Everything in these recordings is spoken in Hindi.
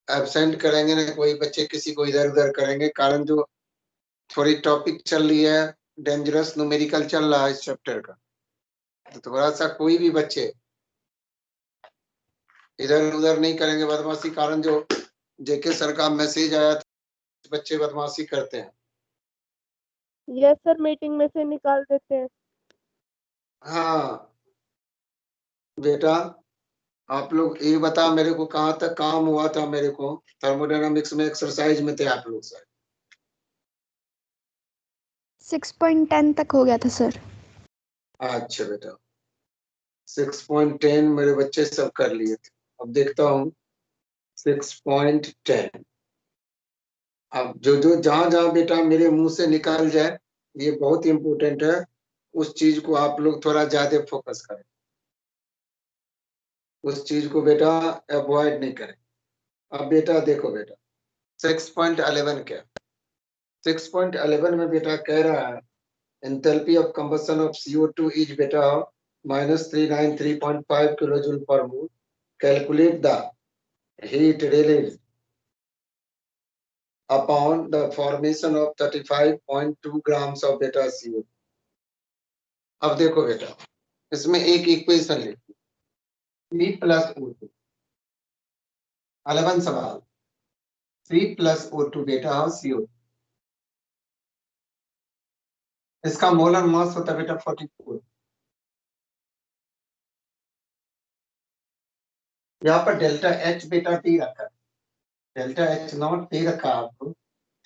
एब्सेंट करेंगे ना कोई बच्चे किसी को इधर उधर करेंगे, कारण जो थोड़ी टॉपिक चल रही है, डेंजरस न्यूमेरिकल चल रहा है इस चैप्टर का, तो थोड़ा सा कोई भी बच्चे इधर उधर नहीं करेंगे बदमाशी, कारण जो जेके सर का मैसेज आया था बच्चे बदमाशी करते हैं। यस सर, मीटिंग में से निकाल देते हैं। हाँ बेटा, आप लोग ये बता मेरे को कहाँ तक काम हुआ था, मेरे को थर्मोडायनामिक्स में एक्सरसाइज में थे आप लोग सर? 6.10 तक हो गया था सर। अच्छा बेटा, 6.10 मेरे बच्चे सब कर लिए थे। अब देखता हूँ 6.10। अब जो जो जहां जहां बेटा मेरे मुंह से निकल जाए, ये बहुत इंपॉर्टेंट है, उस चीज को आप लोग थोड़ा ज्यादा फोकस करें, उस चीज को बेटा अवॉइड नहीं करें। अब बेटा देखो बेटा 6.11 क्या, 6.11 में बेटा कह रहा है enthalpy of combustion of CO2 is बेटा -393.5 kilojoule per mole. Calculate the heat released upon the formation of 35.2 grams of beta CO2। अब देखो बेटा, इसमें एक इक्वेशन लिखी, C प्लस O2, 11 सवाल, C प्लस O2 बेटा CO2, इसका मोलर मास होता है बेटा 44। यहाँ पर डेल्टा H बेटा T रखा है, डेल्टा H नॉट T रखा है आपको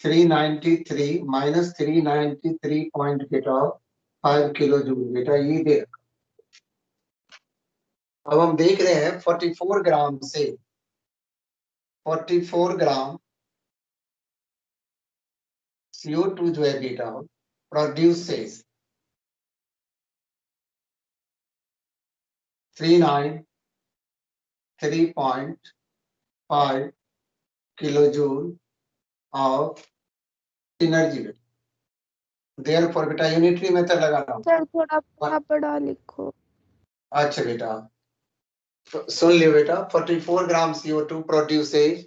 393 माइनस 393 पॉइंट बेटा 5 किलो जूल बेटा ये दे रखा। अब हम देख रहे हैं 44 ग्राम से 44 ग्राम CO2 जो है बेटा प्रोड्यूसेस 393.5 किलोजूल ऑफ एनर्जी बेटा। देयरफॉर बेटा यूनिटरी मेथड लगा रहा हूं सर थोड़ा बड़ा लिखो। अच्छा बेटा सुन लियो बेटा, 44 ग्राम CO2 produces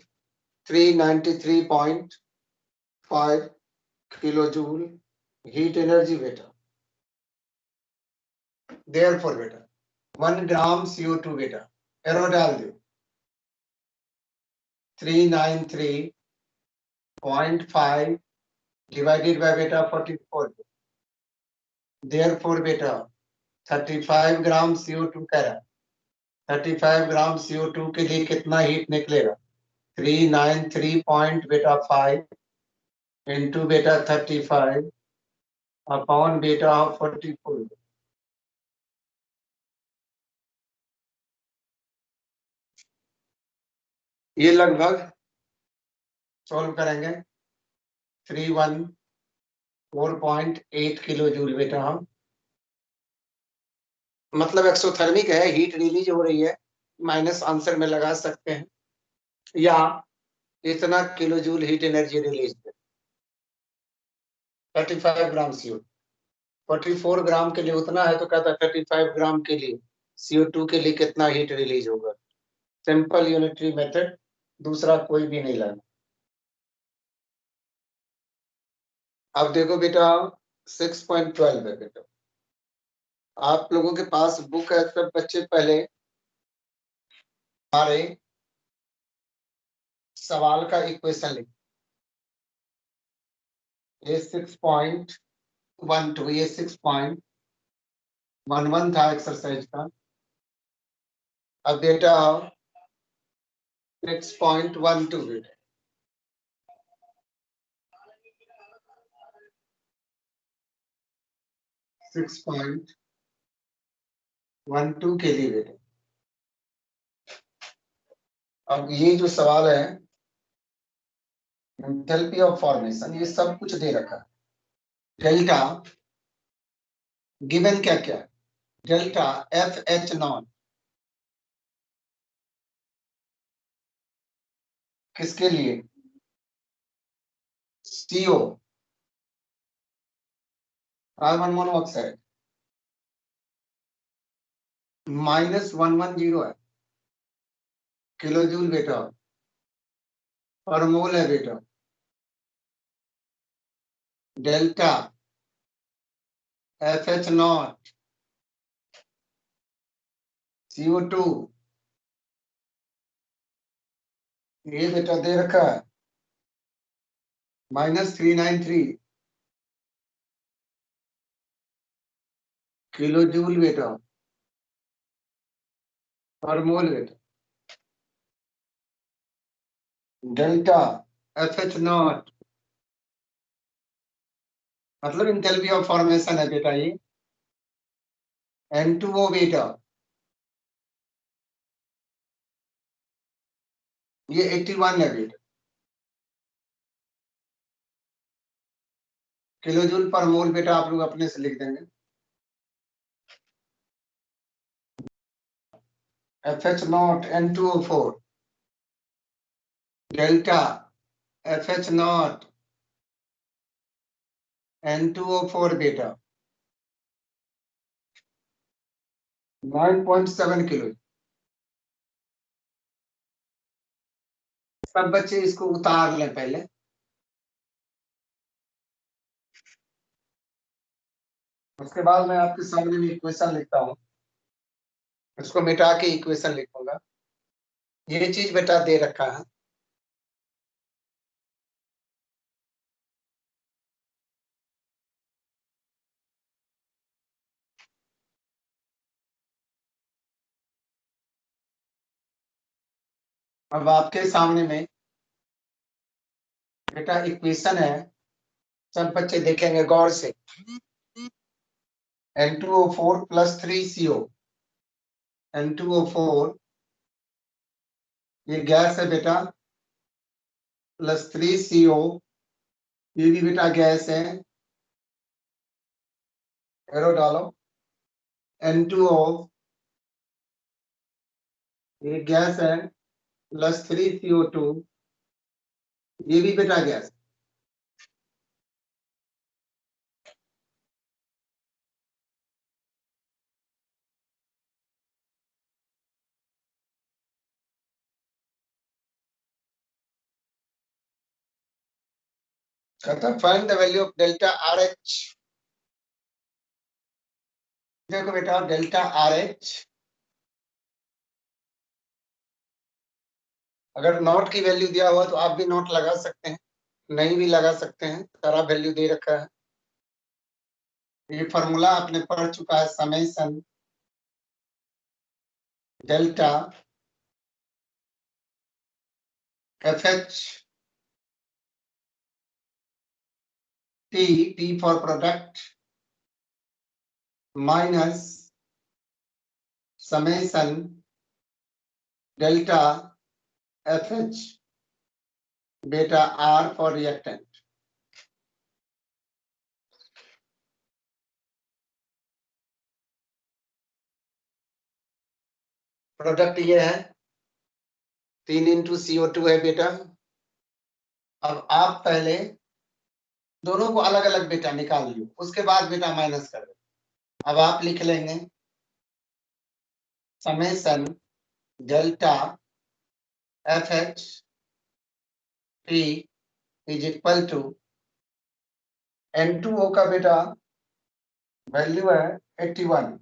393.5 kilojoule heat energy बेटा। देयरफॉर बेटा 1 ग्राम CO2 बेटा एरो डाल दो 393.5 डिवाइडेड बाय बेटा 44। देयरफॉर बेटा 35 ग्राम CO2 कह रहा, 35 ग्राम CO2 के लिए कितना हीट निकलेगा 393 पॉइंट बेटा 5 इंटू बेटा 35 अपॉन बेटा 44। ये लगभग सॉल्व करेंगे 314.8 किलो जूल बेटा हम, मतलब एक्सोथर्मिक है, हीट रिलीज हो रही है, माइनस आंसर में लगा सकते हैं, या इतना kilo joule heat energy release 35 ग्राम CO2, 44 ग्राम के लिए उतना है तो कहता 35 ग्राम के लिए CO2 के लिए कितना हीट रिलीज होगा। सिंपल यूनिटरी मेथड, दूसरा कोई भी नहीं लगना। अब देखो बेटा 6.12 है बेटा, आप लोगों के पास बुक है सब बच्चे, पहले हमारे सवाल का इक्वेशन लिख, ये 6.12 ये 6.11 था एक्सरसाइज का। अब बेटा 6.12 बेटा 6.12 के लिए बेटा, अब ये जो सवाल है एंथैल्पी ऑफ फॉर्मेशन ये सब कुछ दे रखा है। डेल्टा गिवन क्या क्या, डेल्टा FH नॉट किसके लिए, CO कार्बन मोनोऑक्साइड -110 है किलो जूल बेटा, फॉर्मूल है बेटा डेल्टा FH0 CO2 ये बेटा दे रखा है -393 किलो जूल बेटा फॉर्मूल बेटा डेल्टा FH0 मतलब इंथैल्पी ऑफ फॉर्मेशन है बेटा ये N2O बेटा ये 81 है बेटा किलो जूल पर मोल बेटा आप लोग अपने से लिख देंगे FH0 N2O4 delta FH0 N2O4 बेटा 9.7 किलो। सब बच्चे इसको उतार लें पहले उसके बाद मैं आपके सामने में इक्वेशन लिखता हूँ इसको मिटा के इक्वेशन लिखूंगा ये चीज बेटा दे रखा है अब आपके सामने में बेटा इक्वेशन है सब बच्चे देखेंगे गौर से N2O4 + 3CO N2O4 ये गैस है बेटा +3CO ये भी बेटा गैस है एरो डालो N2O ये गैस है +3CO2 ये भी बेटा गैस कहता find the value of delta RH देखो बेटा डेल्टा RH अगर नॉट की वैल्यू दिया हुआ तो आप भी नॉट लगा सकते हैं नहीं भी लगा सकते हैं सारा वैल्यू दे रखा है ये फॉर्मूला आपने पढ़ चुका है summation delta FH T for product minus summation delta FH beta R for reactant product ये है 3 × CO2 है बेटा अब आप पहले दोनों को अलग अलग बेटा निकाल लियो उसके बाद बेटा माइनस कर दो अब आप लिख लेंगे summation delta FH T = N2O का बेटा वैल्यू है 81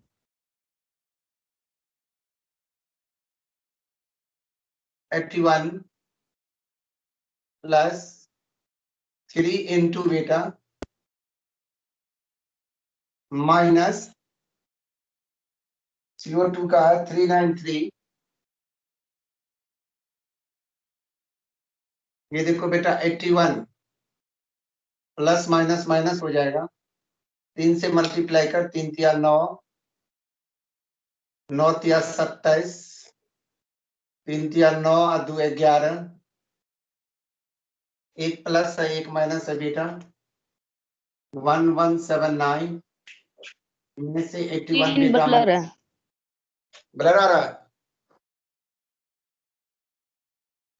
+ 3 × बेटा माइनस CO2 का है 393 ये देखो बेटा 81 प्लस माइनस माइनस हो जाएगा 3 से मल्टीप्लाई कर 3 × 9 9 × 27 3 × 9 और 2 = 11 एक प्लस है एक माइनस है बेटा 1179 इनमें से 81 बेटा ब्लर आ रहा है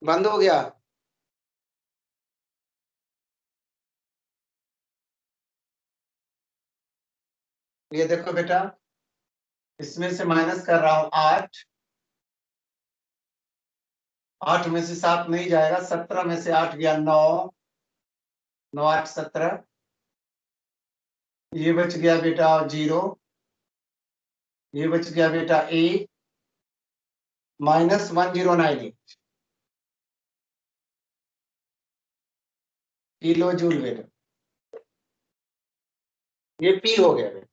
बंद हो गया ये देखो बेटा इसमें से माइनस कर रहा हूं 8 8 में से 7 नहीं जाएगा, 17 में से 8 गया 9, 9 8 17, ये बच गया बेटा 0, ये बच गया बेटा 8 -1098 किलो जूल बेटा। ये पी हो गया बेटा।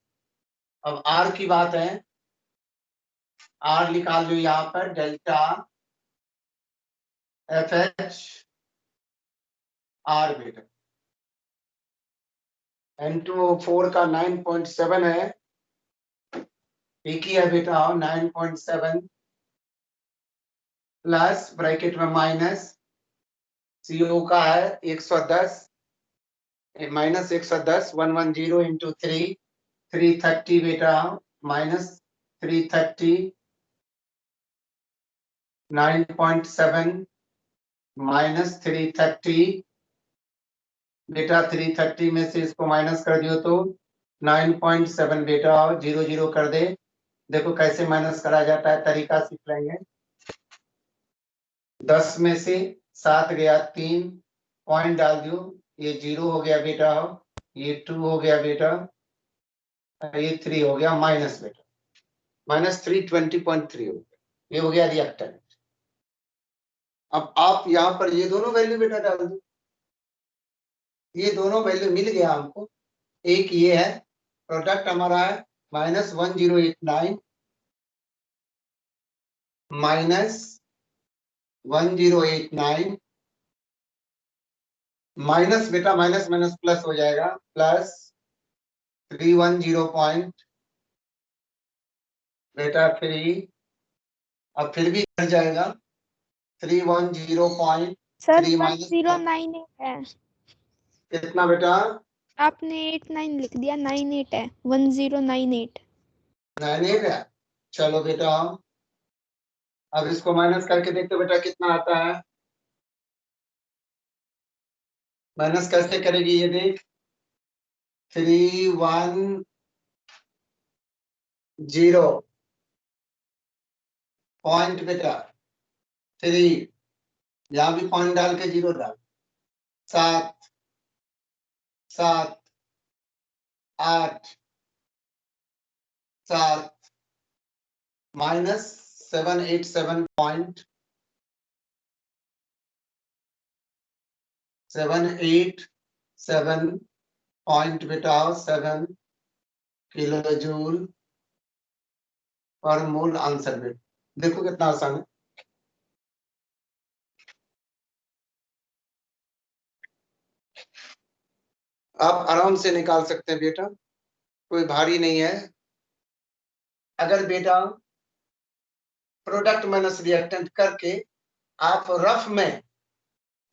अब आर की बात है, आर निकाल लो यहाँ पर, डेल्टा एफ एच आर बेटा। N2O4 का 9.7 है, एक ही है बेटा 9.7 प्लस ब्रैकेट में माइनस, CO का है 110 माइनस 110 110 इंटू 3 330 बेटा माइनस 330 9.7 माइनस 330 बेटा 330 में से इसको माइनस कर दियो तो 9.7 बेटा 0 0 कर दे। देखो कैसे माइनस करा जाता है, तरीका सीख लेंगे। 10 में से 7 गया 3 पॉइंट डाल दियो, ये 0 हो गया बेटा, ये 2 हो गया बेटा, ये 3 हो गया माइनस बेटा, माइनस 320.3 हो गया, ये हो गया रिएक्टेंट। अब आप यहाँ पर ये दोनों वैल्यू बेटा डाल दो, ये दोनों वैल्यू मिल गया हमको। एक ये है, प्रोडक्ट हमारा है -1089 -1089 माइनस बेटा माइनस माइनस प्लस हो जाएगा, प्लस 310 पॉइंट बेटा 3, अब फिर भी कर जाएगा 310 सर पॉइंट 3 माइनस 1098 है, कितना बेटा आपने 89 लिख दिया, 98 है, 1098। 98 है। चलो बेटा अब इसको माइनस करके देखते बेटा कितना आता है, माइनस कैसे करेगी ये देख, 310 पॉइंट बेटा 3, यहां भी पॉइंट डाल के 0 डाल, 7 7 8 7 माइनस 787 पॉइंट 787 पॉइंट बेटा 7 किलो जूल पर मोल आंसर बेटा। देखो कितना आसान है। आप आराम से निकाल सकते हैं बेटा, कोई भारी नहीं है। अगर बेटा प्रोडक्ट माइनस रिएक्टेंट करके आप रफ में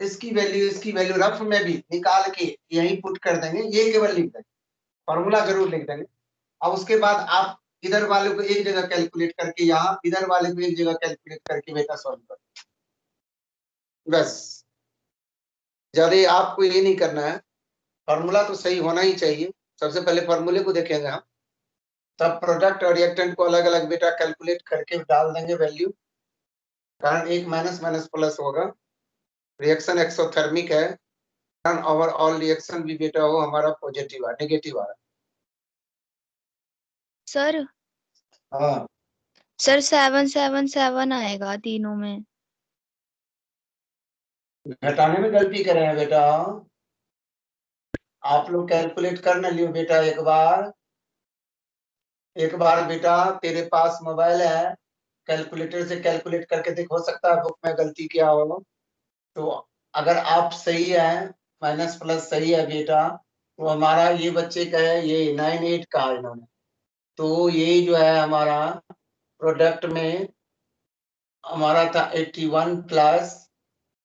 इसकी वैल्यू रफ में भी निकाल के यहीं पुट कर देंगे, ये केवल लिख देंगे, फॉर्मूला जरूर लिख देंगे। अब उसके बाद आप इधर वाले को एक जगह कैलकुलेट करके, यहाँ इधर वाले को एक जगह कैलकुलेट करके बेटा सॉल्व कर, बस ज्यादा आपको ये नहीं करना है। फॉर्मूला तो सही होना ही चाहिए, सबसे पहले फॉर्मूले को देखेंगे हम, तब प्रोडक्ट और रिएक्टेंट को अलग अलग बेटा कैलकुलेट करके डाल देंगे वैल्यू, कारण एक माइनस माइनस प्लस होगा। रिएक्शन एक्सोथर्मिक है, ओवरऑल रिएक्शन भी बेटा हो हमारा पॉजिटिव है, नेगेटिव आ रहा सर है। हाँ सर 777 आएगा तीनों में। घटाने में गलती करे हैं बेटा, आप लोग कैलकुलेट कर न लियो बेटा एक बार बेटा तेरे पास मोबाइल है, कैलकुलेटर से कैलकुलेट करके देख, हो सकता है बुक में गलती क्या हो। तो अगर आप सही है, माइनस प्लस सही है बेटा, तो हमारा ये बच्चे का है, ये 98 का है इन्होंने, तो ये जो है हमारा प्रोडक्ट में हमारा था 81 प्लस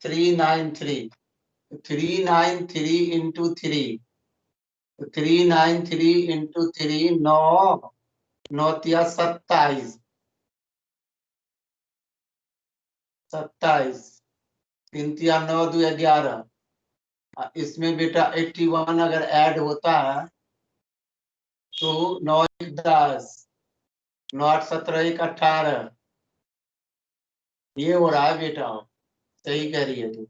393, 393 इंटू 3, 393 इंटू 3 9 9 तिया 27 27 3 तिया 9 2 11, इसमें बेटा 81 अगर ऐड होता है तो 9 1 10 9 8 17 1 18, ये हो रहा है बेटा। सही कह रही है तू।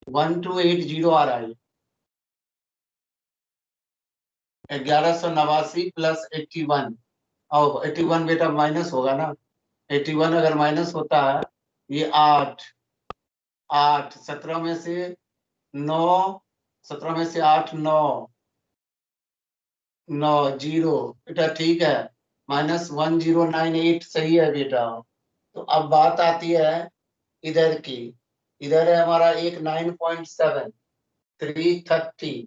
1280 आ रहा है। 1189 प्लस 81। और 81 बेटा माइनस होगा ना। 81 अगर माइनस होता है, ये 8 8 17 में से 9, 17 में से 8 9 9 0 बेटा ठीक है। -1098 सही है बेटा। तो अब बात आती है इधर की। इधर है हमारा एक 9.7 330,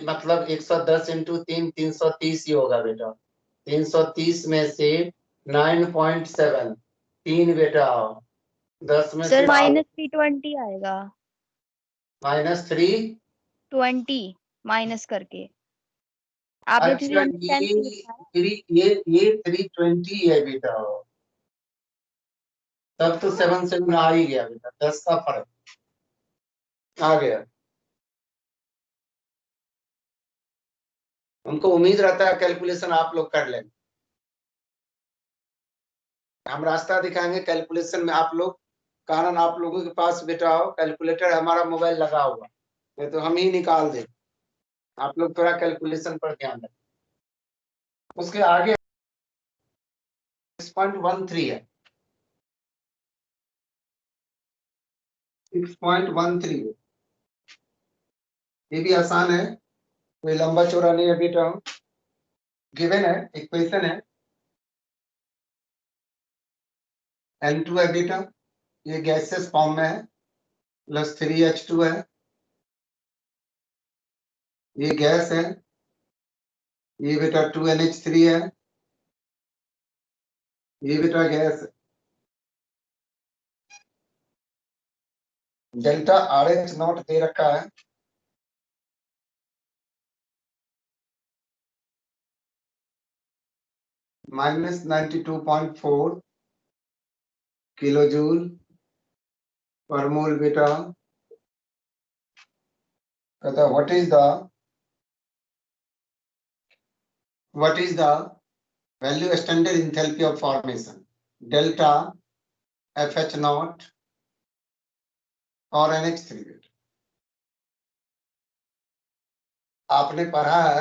मतलब 110 इंटू 3 330 ही होगा बेटा। 330 में से 9.7 3 बेटा 10 में सर से -320 आएगा। -3 20 माइनस करके आपने अच्छा 310 ये लिखा है। 320 है बेटा। तब तो 7 7 आ ही गया बेटा, 10 का फर्क आ गया। उनको उम्मीद रहता है कैलकुलेशन आप लोग कर लेंगे। हम रास्ता दिखाएंगे कैलकुलेशन में आप लोग, कारण आप लोगों के पास बेटा हो कैलकुलेटर, हमारा मोबाइल लगा हुआ है तो हम ही निकाल दें। आप लोग थोड़ा कैलकुलेशन पर ध्यान दें। उसके आगे 6.13 है। 6.13 है। ये भी आसान है, कोई लंबा चौड़ा नहीं है बेटा। गिवन है, इक्वेशन है N2 है बेटा, ये गैसेस फॉर्म में है, प्लस 3H2 है, ये गैस है, ये बेटा 2NH3 है, ये बेटा गैस है। डेल्टा RH नॉट दे रखा है, -92.4 किलो जूल पर मोल बेटा। कहता what is the value standard enthalpy of formation delta FH not और NH3 बेटा। आपने पढ़ा है,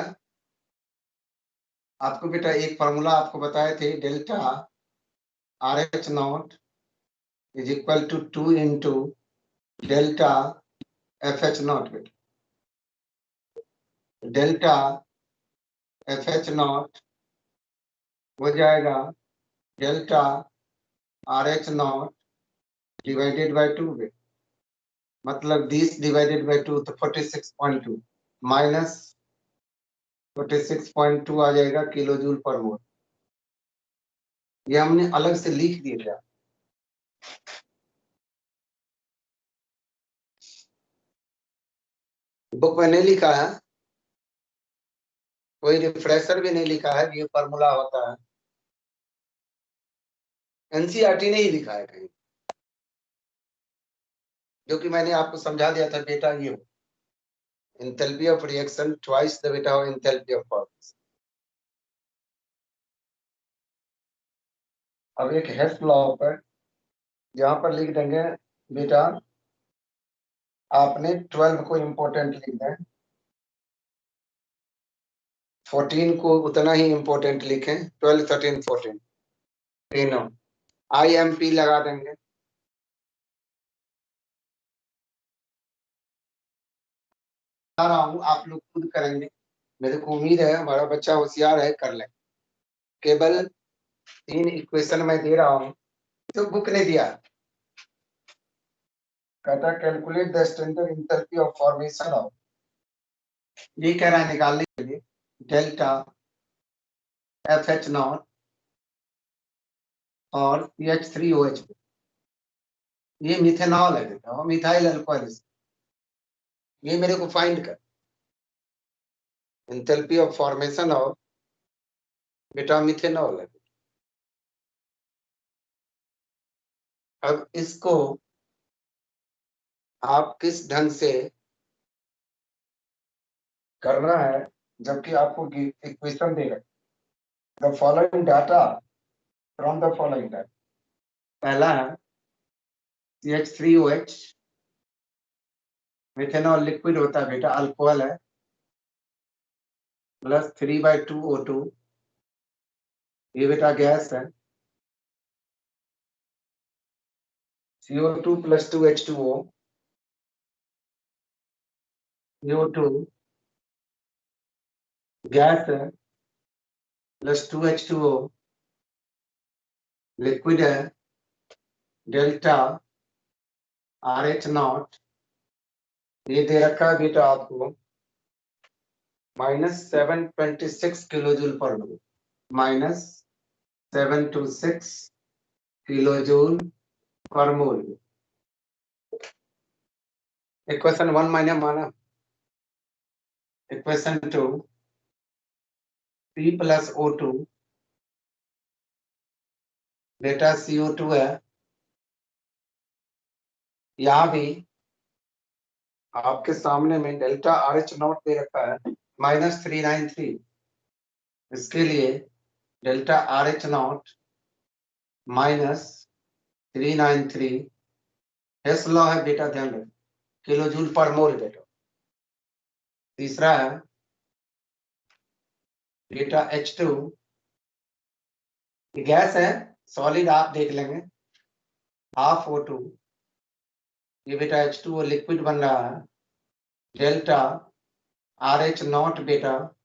आपको बेटा एक फॉर्मूला आपको बताए थे, delta RH not is equal to 2 into delta FH not बेटा। डेल्टा FH नॉट हो जाएगा delta RH not divided by 2 बेटा, मतलब 20 डिवाइडेड बाय 2 तो 46.2 माइनस 46.2 आ जाएगा किलो जूल पर मोल। ये हमने अलग से लिख दिया था। बुक में नहीं लिखा है, कोई रिफ्रेशर भी नहीं लिखा है, ये फॉर्मूला होता है। एनसीईआरटी ने ही लिखा है कहीं, जो कि मैंने आपको समझा दिया था बेटा। ये enthalpy of reaction twice the बेटा एंथैल्पी ऑफ फॉर्मेशन। अब एक हेल्थ लॉ पर यहाँ पर लिख देंगे बेटा, आपने 12 को इम्पोर्टेंट लिख दें, 14 को उतना ही इम्पोर्टेंट लिखें, 12 13 14 तीनों IMP लगा देंगे। रहा हूँ, आप लोग खुद करेंगे, मेरे को उम्मीद है हमारा बच्चा होशियार है, कर ले। केवल 3 इक्वेशन में दे रहा हूँ, तो बुक ने दिया, कहता calculate the standard enthalpy of formation of, ये कह रहा है निकालने के लिए, डेल्टा FH नॉट और CH3OH। ये मिथेनॉल है बेटा, और मिथाइल अल्कोहल, ये मेरे को फाइंड कर एंथैल्पी ऑफ फॉर्मेशन ऑफ बेटा मिथेनॉल है। अब इसको आप किस ढंग से करना है, जबकि आपको इक्वेशन दे रहे, the following data from the following data. पहला है CH3OH मिथेनॉल लिक्विड होता है बेटा, अल्कोहल है, प्लस 3/2O2 ये बेटा गैस है, CO2 + 2H2O, CO2 गैस है, प्लस 2H2O लिक्विड है, डेल्टा RH0 ये दे रखा है बेटा आपको -726 किलोजूल पर मोल, -726 किलोजूल पर मोल। इक्वेशन 1 मैंने माना, इक्वेशन 2 P + O2 बेटा CO2 है, यहां भी आपके सामने में डेल्टा RH0 दे रखा है -393, इसके लिए डेल्टा RH0 -393 हेस लॉ है बेटा, ध्यान रखें, किलोजूल पर मोल बेटा। तीसरा है बेटा H2 गैस है, सॉलिड आप देख लेंगे, हाफ O2 ये बेटा H2O लिक्विड बन रहा है, डेल्टा RH0 बेटा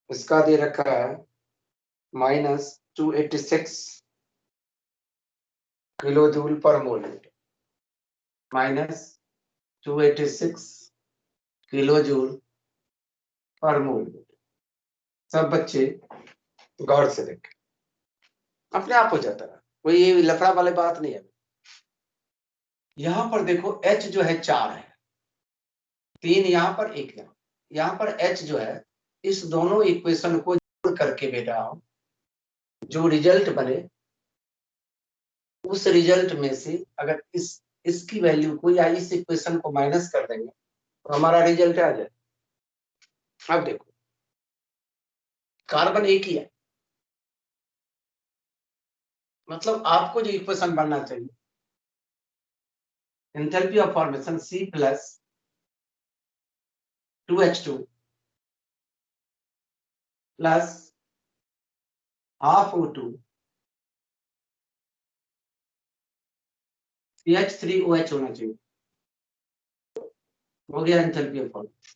इसका दे रखा है -286 किलोजूल पर मोल, -286 किलोजूल पर मोल। सब बच्चे गौर से देखें, अपने आप हो जाता है, कोई ये लफड़ा वाली बात नहीं है। यहां पर देखो H जो है 4 है, 3 यहां पर 1 यहां पर H जो है, इस दोनों इक्वेशन को जोड़ करके बेटा जो रिजल्ट बने उस रिजल्ट में से अगर इसकी वैल्यू को या इस इक्वेशन को माइनस कर देंगे तो हमारा रिजल्ट आ जाए। अब देखो कार्बन एक ही है, मतलब आपको जो इक्वेशन बनना चाहिए enthalpy of formation C + 2H2 plus half O2 CH3OH होना चाहिए, हो गया एंथैल्पी ऑफ फॉर्मेशन।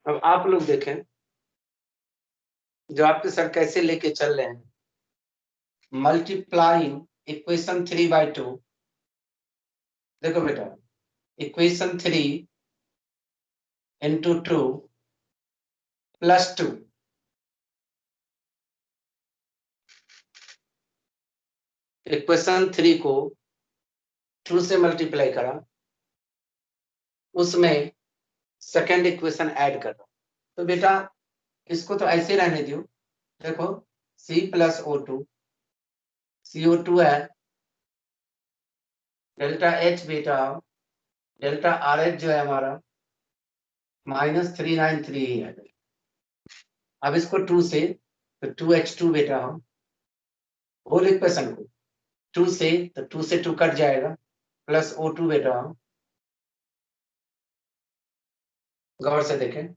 अब आप लोग देखें जो आपके सर कैसे लेके चल रहे हैं, मल्टीप्लाइंग इक्वेशन 3/2, देखो बेटा इक्वेशन 3 × 2 + 2 इक्वेशन 3 को 2 से मल्टीप्लाई करा, उसमें सेकेंड इक्वेशन ऐड कर दो, तो बेटा इसको तो ऐसे रहने दो। देखो C + O2 CO2 है, डेल्टा H बेटा डेल्टा RH जो है हमारा -393 ही है। अब इसको 2 से तो 2H2 बेटा होल इक्वेशन को 2 से तो 2 से 2 कट जाएगा, प्लस O2 बेटा गौर से देखें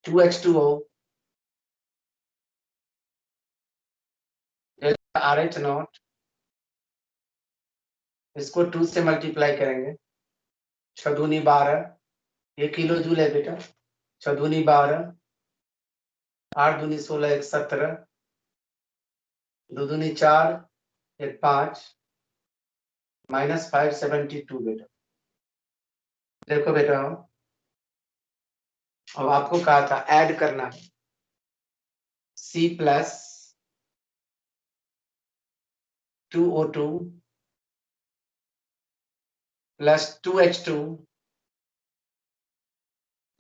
2H2O डेल्टा RH0 इसको 2 से मल्टीप्लाई करेंगे, 6 दूनी 12 ये किलो जूल है बेटा, 6 दूनी 12 8 दूनी 16 1 17 2 दूनी 4 1 5 -572 बेटा। देखो बेटा अब आपको कहा था ऐड करना है C + 2O2 + 2H2,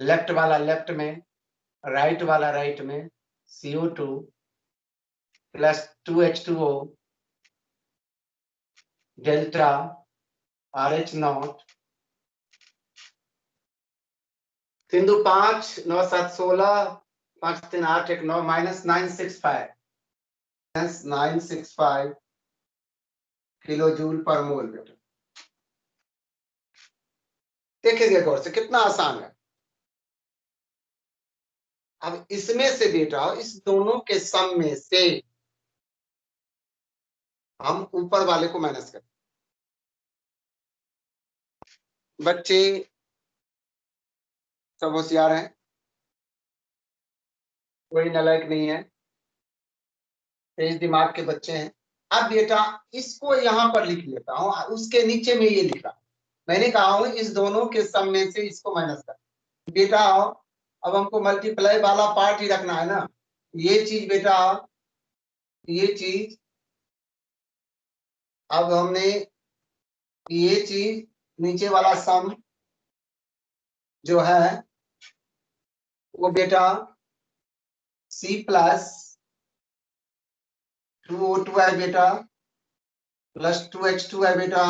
लेफ्ट वाला लेफ्ट में, राइट वाला राइट में, CO2 + 2H2O delta RH0 3 2 5 9 7 16 5 3 8 1 9 -965 965 kilo joule per मोल बेटा। देखिए गौर से कितना आसान है। अब इसमें से बेटा इस दोनों के सम में से हम ऊपर वाले को माइनस करें। बच्चे सब होशियार हैं, कोई नालायक नहीं है, तेज दिमाग के बच्चे हैं। अब बेटा इसको यहां पर लिख लेता हूं, उसके नीचे में ये लिखा, मैंने कहा हूं इस दोनों के सम में से इसको माइनस कर। बेटा अब हमको मल्टीप्लाई वाला पार्ट ही रखना है ना। ये चीज बेटा, ये चीज अब हमने ये चीज नीचे वाला सम जो है वो बेटा C प्लस 2O2 है बेटा, प्लस 2H2 है बेटा,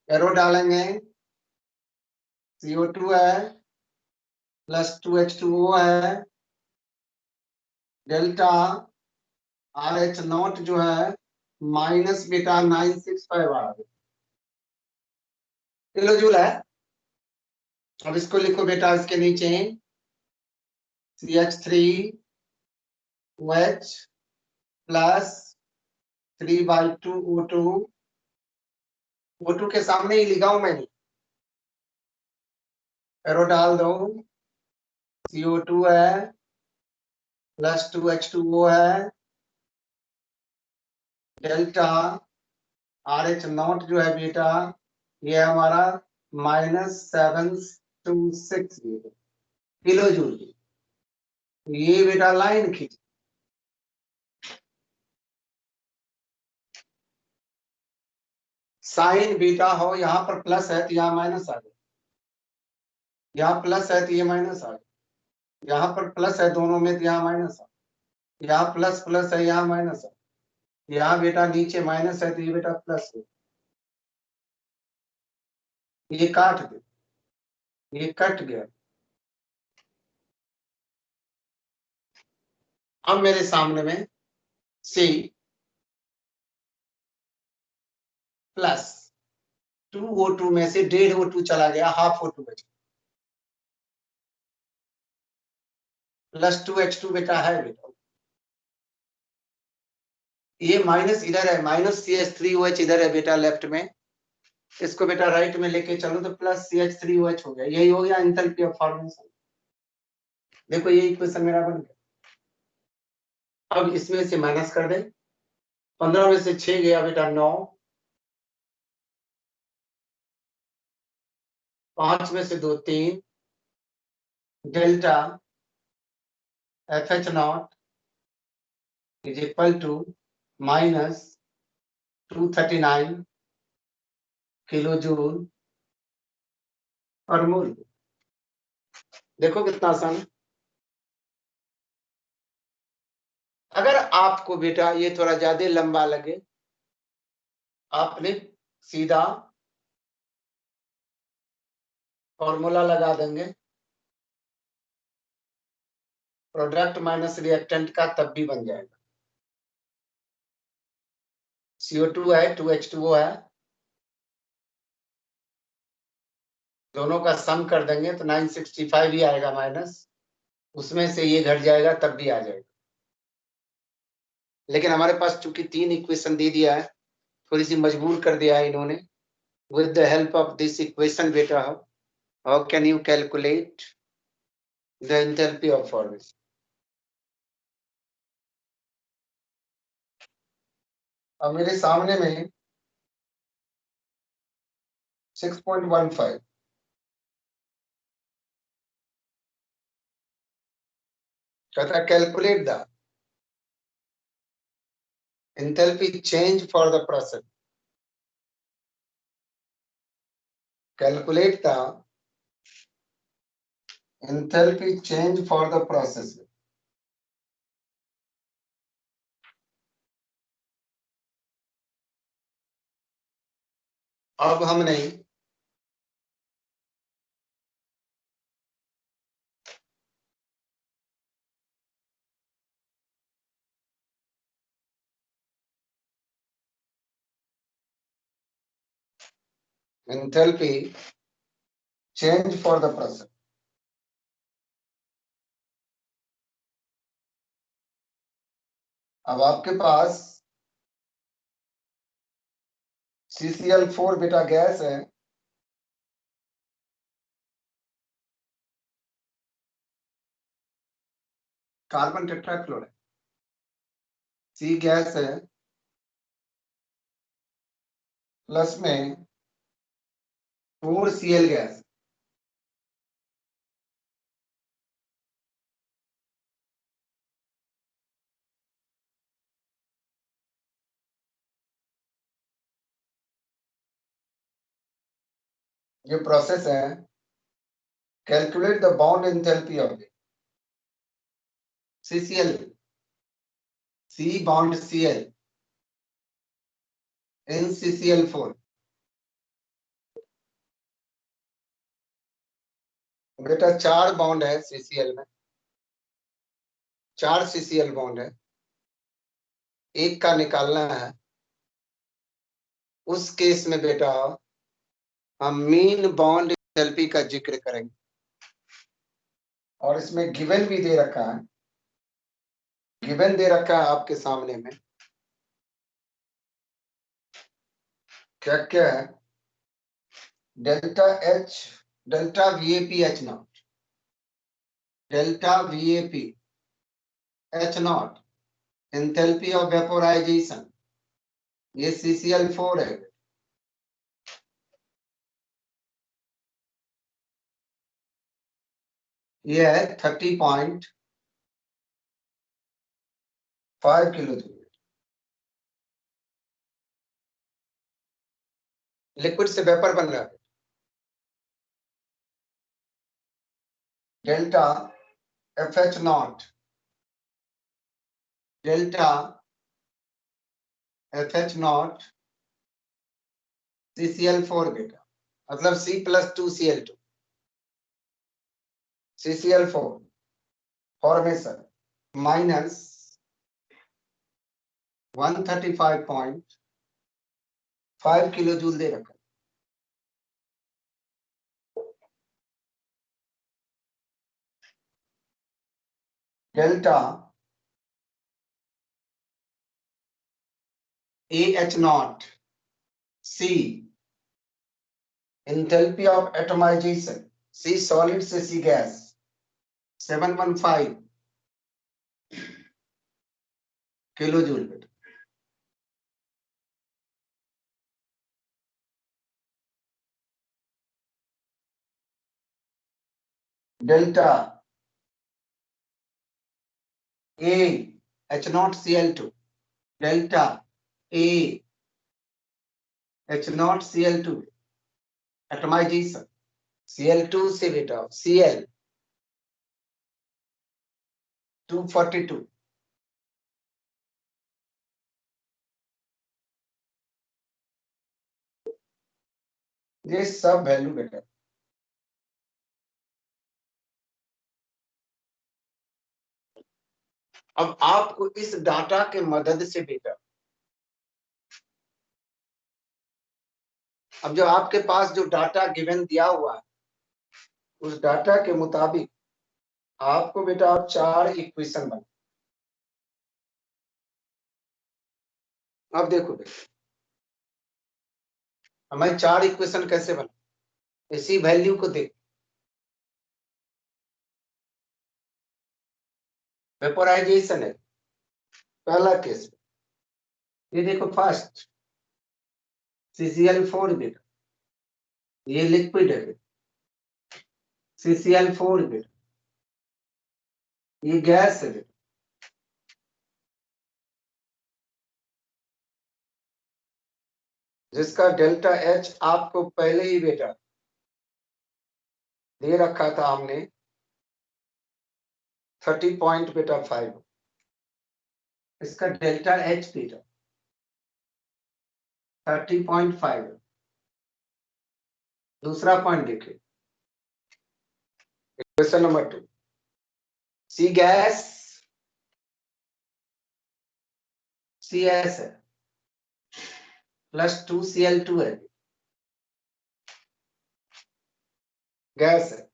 एरो डालेंगे, CO2 है प्लस 2H2O है, डेल्टा RH नॉट जो है माइनस बेटा 965 आ गया किलो जूल है। अब इसको लिखो बेटा, इसके नीचे CH3OH प्लस 3/2O2, O2 के सामने ही लिखा हूं मैंने, एरो डाल दो, CO2 है प्लस 2H2O है, डेल्टा RH नॉट जो है बेटा ये हमारा -726 किलो जूल। ये बेटा लाइन खींच, साइन बीटा हो, यहाँ पर प्लस है तो यहाँ माइनस आ गया, यहाँ प्लस है तो ये माइनस आ गया, यहाँ पर प्लस है दोनों में तो यहाँ माइनस आ, यहाँ प्लस प्लस है यहाँ माइनस है, यहाँ बेटा नीचे माइनस है तो ये बेटा प्लस है, ये काट दे, ये कट गया। अब मेरे सामने में C प्लस 2O2 में से 1.5 O2 चला गया, हाफ O2 बचा, प्लस 2H2 बेटा है बेटा, ये माइनस इधर है, माइनस CH3OH इधर है बेटा लेफ्ट में, इसको बेटा राइट में लेके चलो तो प्लस CH3OH हो गया, यही हो गया एंथैल्पी ऑफ फॉर्मेशन। देखो ये इक्वेशन मेरा बन गया। अब इसमें से माइनस कर दे, 15 में से 6 गया बेटा 9, 5 में से 2 3, delta FH naught is equal to minus 239 kilo joule per mole. देखो कितना आसान है। अगर आपको बेटा ये थोड़ा ज्यादा लंबा लगे, आपने सीधा फॉर्मूला लगा देंगे प्रोडक्ट माइनस रिएक्टेंट का, तब भी बन जाएगा। CO2 है 2H2O है, दोनों का सम कर देंगे तो 965 ही आएगा माइनस, उसमें से ये घट जाएगा तब भी आ जाएगा। लेकिन हमारे पास चूंकि 3 इक्वेशन दे दिया है, थोड़ी सी मजबूर कर दिया है इन्होंने। With the help of this equation बेटा how can you calculate the enthalpy of formation. अब मेरे सामने में 6.15 कहता है calculate the enthalpy change for the process, calculate the enthalpy change for the process. अब हमने enthalpy change for the process. अब आपके पास CCl4 बेटा गैस है, कार्बन टेट्राक्लोराइड, C गैस है, प्लस में 4Cl गैस। ये प्रोसेस है, calculate the bond enthalpy of CCl, C bond Cl in CCl4। बेटा 4 बॉन्ड है CCl में, 4 CCl बॉन्ड है, एक का निकालना है। उस केस में बेटा हम मीन बॉन्ड एंथैल्पी का जिक्र करेंगे, और इसमें गिवन भी दे रखा है, गिवन दे रखा है आपके सामने में। क्या क्या है? Delta H, delta VAP H0, delta VAP H0 enthalpy of vaporisation, ये CCl4 है। ये है 30.5 किलो जूल। लिक्विड से वेपर बन रहा है। Delta FH0, delta FH0 CCl4 बेटा, मतलब C+2Cl2, CCl4 formation minus 135.5 kilo joule दे रखा। Delta AH0 C enthalpy of atomization, C solid से C गैस 715 किलो जूल बेटा। Delta A H0Cl2, delta A H0Cl2 atomization Cl2 से बेटा Cl 242, ये सब वैल्यू बेटा। अब आपको इस डाटा के मदद से बेटा, अब जो आपके पास जो डाटा गिवन दिया हुआ है, उस डाटा के मुताबिक आपको बेटा 4 इक्वेशन बना। अब देखो बेटा, हमें 4 इक्वेशन कैसे बना, इसी वैल्यू को देख। वेपोराइजेशन है पहला केस, ये देखो फर्स्ट CCl4 बेटा, ये लिक्विड है CCl4 बेटा, ये गैस है बेटा। जिसका डेल्टा H आपको पहले ही बेटा दे रखा था हमने 30.5। इसका डेल्टा H बेटा 30.5। दूसरा पॉइंट देखिए, question number 2, C gas CS है प्लस 2Cl2 है, गैस है।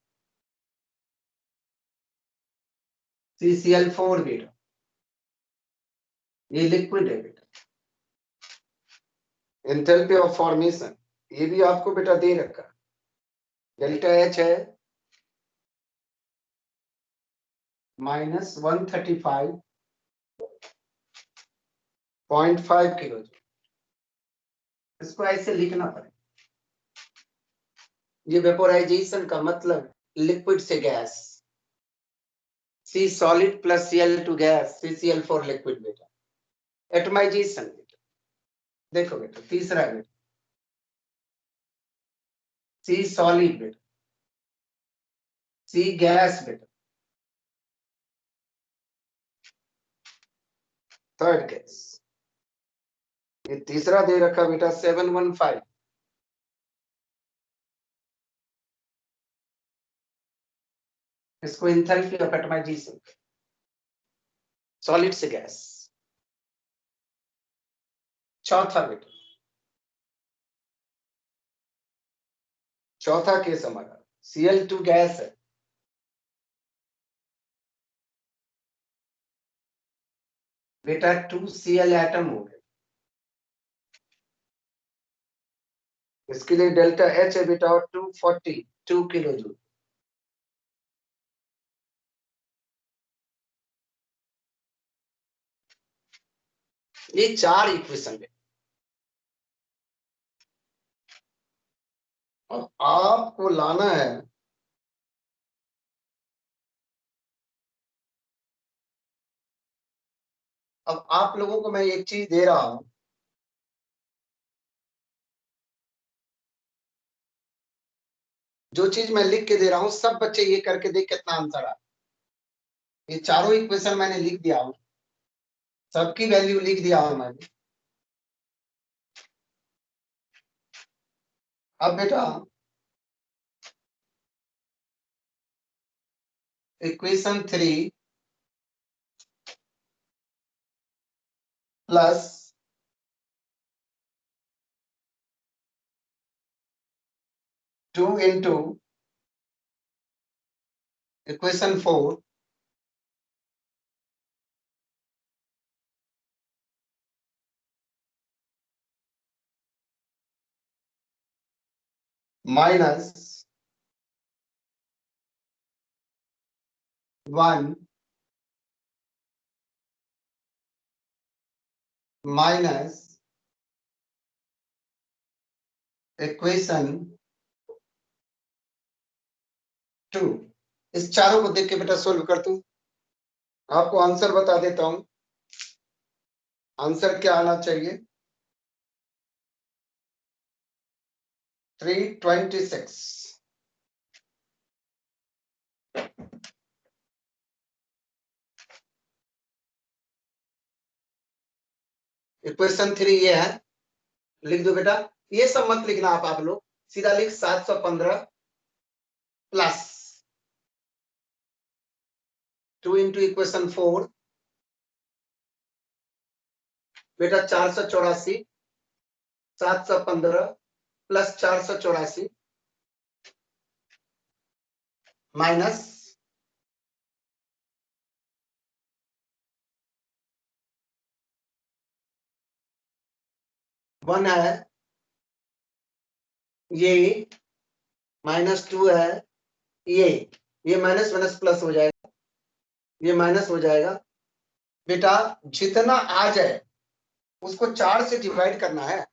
CCl4 बेटा, ये लिक्विड है बेटा। एंथैल्पी ऑफ फॉर्मेशन ये भी आपको बेटा दे रखा, डेल्टा H है -135.5 किलो जूल। इसको ऐसे लिखना पड़ेगा। ये वेपोराइजेशन का मतलब लिक्विड से gas, C solid plus Cl2 gas, CCl4 liquid बेटा। एटमाइजेशन बेटा, देखो बेटा तीसरा बेटा, C सॉलिड बेटा, C गैस बेटा, थर्ड गैस। ये तीसरा दे रखा बेटा 715, इसको एंथैल्पी ऑफ एटमाइजेशन, सॉलिड से गैस। चौथा बेटा, चौथा केस हमारा Cl2 गैस है, बेटा 2Cl एटम हो गए। इसके लिए डेल्टा H है बेटा 242 किलो जूल। ये चार इक्वेशन है। अब आपको लाना है अब आप लोगों को मैं एक चीज दे रहा हूं, जो चीज मैं लिख के दे रहा हूं सब बच्चे ये करके देख कितना आंसर आ। ये चारों इक्वेशन मैंने लिख दिया हूं, सबकी वैल्यू लिख दिया हूं मैंने। अब बेटा equation 3 plus two into equation 4 minus 1 minus equation 2। इस चारों को देख के बेटा सोल्व कर दूं, आपको आंसर बता देता हूं। आंसर क्या आना चाहिए 326। इक्वेशन 3 ये है, लिख दो बेटा। ये सब मत लिखना आप लोग सीधा लिख 715 प्लस 2 इंटू इक्वेशन 4 बेटा 484, 715 प्लस 484 माइनस 1 है, ये -2 है, ये माइनस माइनस प्लस हो जाएगा, ये माइनस हो जाएगा। बेटा जितना आ जाए उसको 4 से डिवाइड करना है,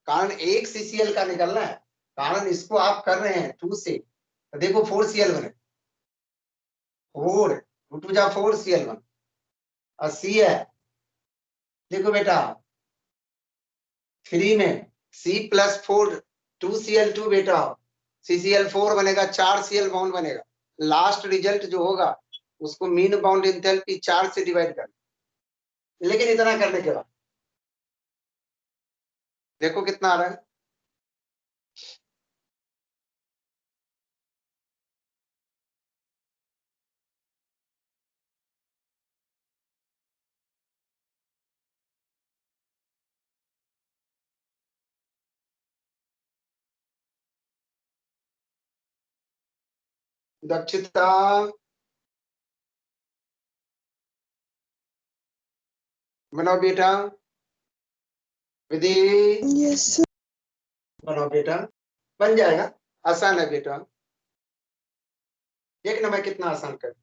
कारण 1 CCl का निकलना है, कारण इसको आप कर रहे हैं 2 से, तो देखो 4Cl बने, 4 2 जा 4Cl1 और C है, देखो बेटा 3 में C प्लस 4 2Cl2 बेटा CCl4 बनेगा, 4Cl बॉन्ड बनेगा। लास्ट रिजल्ट जो होगा उसको मीन बाउंड एंथैल्पी 4 से डिवाइड कर, लेकिन इतना करने के बाद देखो कितना आ रहा है। दक्षता बनाओ बेटा, विधि बनाओ बेटा, बन जाएगा, आसान है बेटा। देखना मैं कितना आसान कर।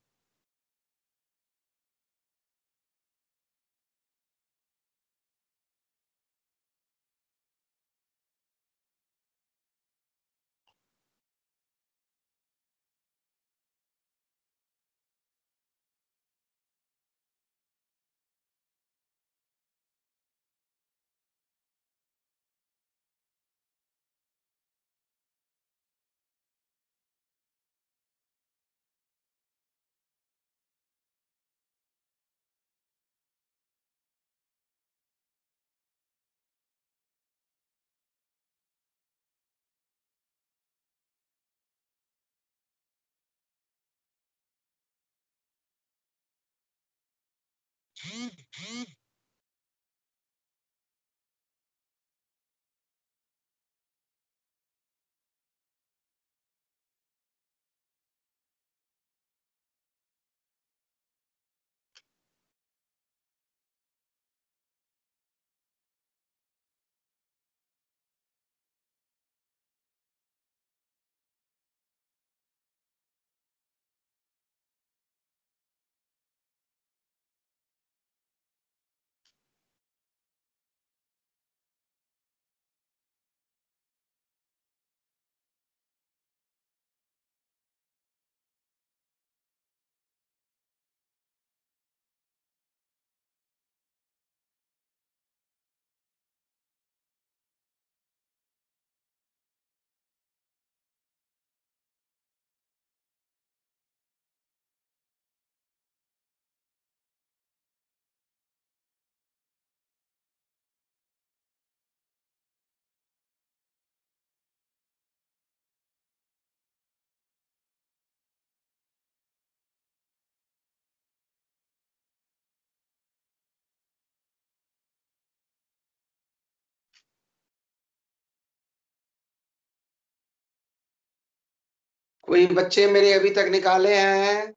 कोई बच्चे मेरे अभी तक निकाले हैं?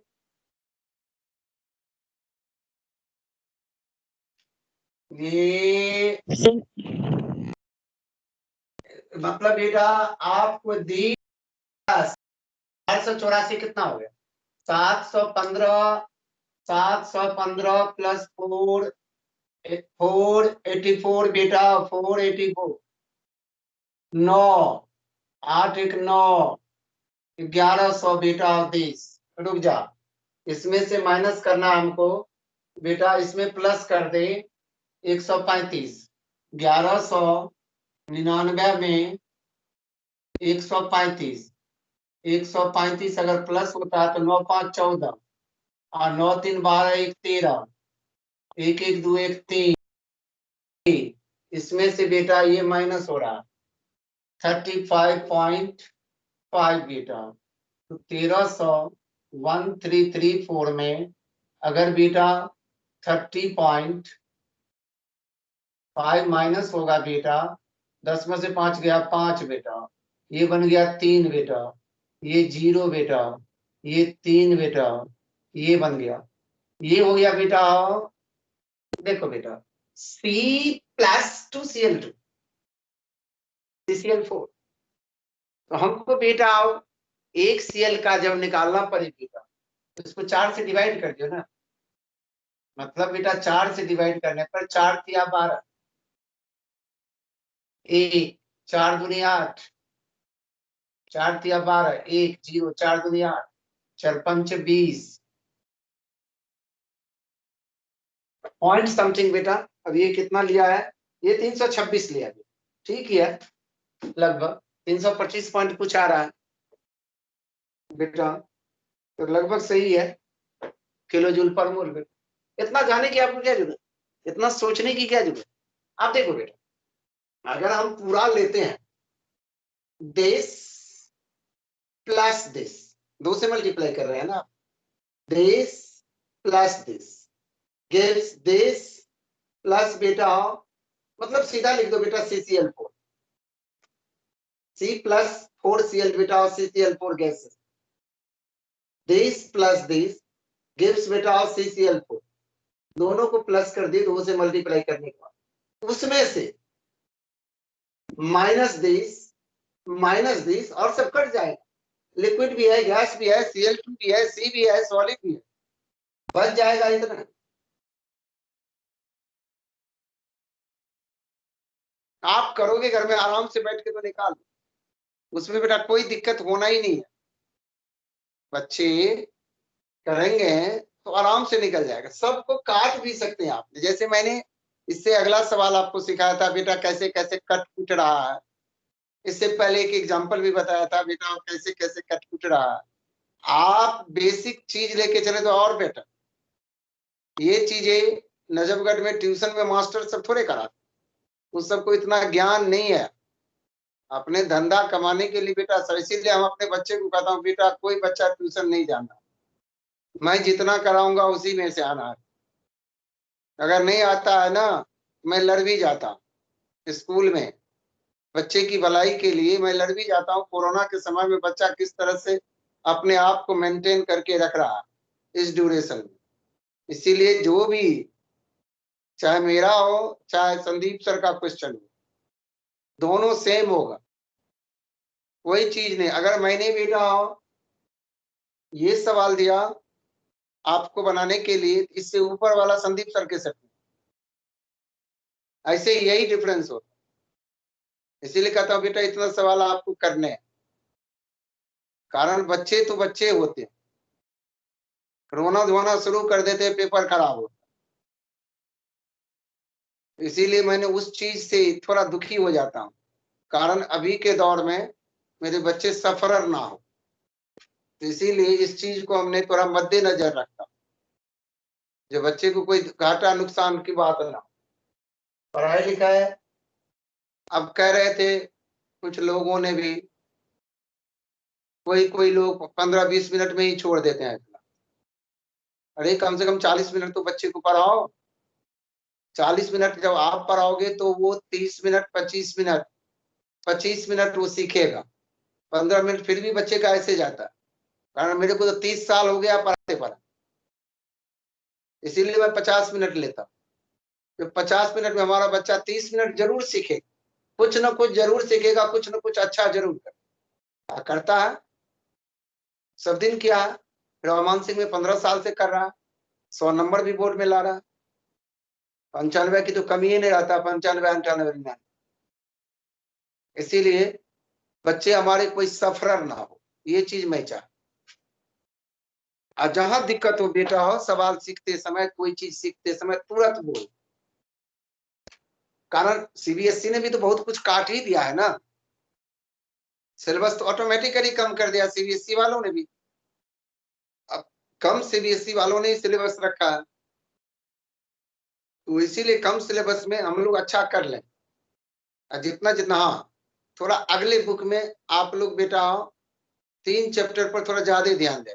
ये मतलब बेटा आपको दी 884 कितना हो गया? 715 प्लस 484 बेटा, 484, 9, 8 1 9, 1100 बेटा 30। रुक जा, इसमें से माइनस करना हमको बेटा, इसमें प्लस कर दे 135। 1199 में 135, 135 अगर प्लस होता है तो 9 5 14 और 9 3 12 1 13, 1 1 2 1 3, इसमें से बेटा ये माइनस हो रहा 35.5 बेटा। तो 1334 में अगर बेटा 30.5 माइनस होगा बेटा, 10 में से 5 गया 5 बेटा, ये बन गया 3 बेटा, ये 0 बेटा, ये 3 बेटा, ये बन गया, ये हो गया बेटा। देखो बेटा C+2Cl2 CCl4, तो हमको बेटा एक Cl का जब निकालना पड़े बेटा तो इसको 4 से डिवाइड कर दियो ना, मतलब बेटा 4 से डिवाइड करने पर 4 तिया 12, 1 4 दूनी 8, 4 तिया 12, 1 0, 4 दूनी 8, 4 पंच 20 पॉइंट समथिंग बेटा। अब ये कितना लिया है? ये 326 लिया है, ठीक है, लगभग 325 पॉइंट कुछ आ रहा है बेटा, तो लगभग सही है, किलो जूल पर मोल बेटा। इतना जाने की आपको क्या जरूरत, इतना सोचने की क्या जरूरत। आप देखो बेटा, अगर हम पूरा लेते हैं दिस प्लस दिस, 2 से मल्टीप्लाई कर रहे हैं ना, this plus this gives this plus बेटा, मतलब सीधा लिख दो बेटा CCl4, C+4Cl बेटा और CCl4 gas, this plus this gives बेटा CCl4, दोनों को प्लस कर दिए 2 से मल्टीप्लाई करने के बाद उसमें से माइनस दिस और सब कट जाएगा, लिक्विड भी है, गैस भी है, Cl2 भी है, C भी है, सॉलिड भी है, बच जाएगा इतना। आप करोगे घर में आराम से बैठ के तो निकाल, उसमें बेटा कोई दिक्कत होना ही नहीं है, बच्चे करेंगे तो आराम से निकल जाएगा। सबको काट भी सकते हैं आप, जैसे मैंने इससे अगला सवाल आपको सिखाया था बेटा कैसे कैसे कट कुट रहा है, इससे पहले एक एग्जांपल भी बताया था बेटा कैसे कैसे कट कुट रहा है। आप बेसिक चीज लेके चले तो और बेटर, ये चीजें नजफगढ़ में ट्यूशन में मास्टर सब थोड़े कराते, उस सबको इतना ज्ञान नहीं है, अपने धंधा कमाने के लिए बेटा सर। इसीलिए हम अपने बच्चे को कहता हूँ बेटा कोई बच्चा ट्यूशन नहीं जाना, मैं जितना कराऊंगा उसी में से आना है, अगर नहीं आता है ना मैं लड़ भी जाता हूँ स्कूल में, बच्चे की भलाई के लिए मैं लड़ भी जाता हूँ। कोरोना के समय में बच्चा किस तरह से अपने आप को मेंटेन करके रख रहा है इस ड्यूरेशन में, इसीलिए जो भी चाहे मेरा हो चाहे संदीप सर का क्वेश्चन हो, दोनों सेम होगा, कोई चीज नहीं। अगर मैंने बेटा ये सवाल दिया आपको बनाने के लिए, इससे ऊपर वाला संदीप सर के सेट में, ऐसे यही डिफरेंस होता है। इसीलिए कहता हूं बेटा इतना सवाल आपको करने हैं, कारण बच्चे तो बच्चे होते हैं, रोना धोना शुरू कर देते हैं, पेपर खराब होता है। इसीलिए मैंने उस चीज से थोड़ा दुखी हो जाता हूं, कारण अभी के दौर में मेरे बच्चे सफरर ना हो, इसीलिए इस चीज को हमने थोड़ा मद्देनजर रखा, जो बच्चे को कोई घाटा नुकसान की बात ना। पढ़ाई लिखाई अब कह रहे थे कुछ लोगों ने भी, कोई लोग 15-20 मिनट में ही छोड़ देते हैं। अरे कम से कम 40 मिनट तो बच्चे को पढ़ाओ, 40 मिनट जब आप पढ़ाओगे तो वो 30 मिनट 25 मिनट वो सीखेगा, 15 मिनट फिर भी बच्चे का ऐसे जाता है, कारण मेरे को तो 30 साल हो गया पढ़ाते पढ़ा, इसीलिए मैं 50 मिनट लेता हूँ। तो 50 मिनट में हमारा बच्चा 30 मिनट जरूर सीखेगा, कुछ ना कुछ जरूर सीखेगा, कुछ ना कुछ अच्छा जरूर करता है। सब दिन क्या है, रमान सिंह में 15 साल से कर रहा है, 100 नंबर भी बोर्ड में ला रहा है, 95 की तो कमी ही नहीं रहता, 95 98 इसीलिए बच्चे हमारे कोई सफरर ना हो, ये चीज मैं चाहता। जहां दिक्कत हो बेटा हो, सवाल सीखते समय कोई चीज सीखते समय तुरंत बोल, कारण CBSE ने भी तो बहुत कुछ काट ही दिया है ना, सिलेबस तो ऑटोमेटिकली कम कर दिया CBSE वालों ने भी, अब कम CBSE वालों ने सिलेबस रखा है, तो इसीलिए कम सिलेबस में हम लोग अच्छा कर लें, जितना जितना। हाँ थोड़ा अगले बुक में आप लोग बेटा 3 चैप्टर पर थोड़ा ज्यादा ध्यान दें,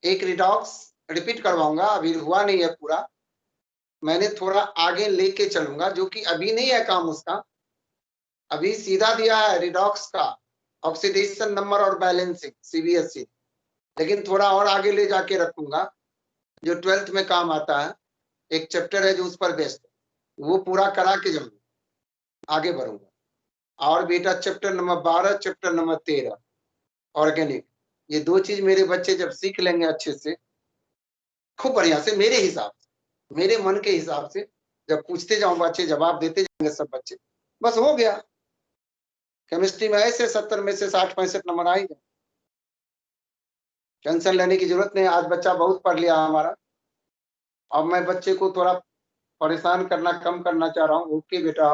एक रिडॉक्स रिपीट करवाऊंगा, अभी हुआ नहीं है पूरा, मैंने थोड़ा आगे लेके चलूंगा, जो कि अभी नहीं है काम उसका, अभी सीधा दिया है रिडॉक्स का ऑक्सीडेशन नंबर और बैलेंसिंग CBSE, लेकिन थोड़ा और आगे ले जाके रखूंगा, जो 12th में काम आता है, एक चैप्टर है जो उस पर बेस्ड, वो पूरा करा के जाऊंगा, आगे बढ़ूंगा। और बेटा chapter number 12 chapter number 13 organic, ये 2 चीज मेरे बच्चे जब सीख लेंगे अच्छे से, खूब बढ़िया से, मेरे हिसाब से, मेरे मन के हिसाब से, जब पूछते जाऊं बच्चे जवाब देते जाएंगे सब बच्चे, बस हो गया। केमिस्ट्री में ऐसे 70 में से 60-65 नंबर आ ही जाए, टेंशन लेने की जरूरत नहीं। आज बच्चा बहुत पढ़ लिया हमारा, अब मैं बच्चे को थोड़ा परेशान करना कम करना चाह रहा हूँ। ओके बेटा,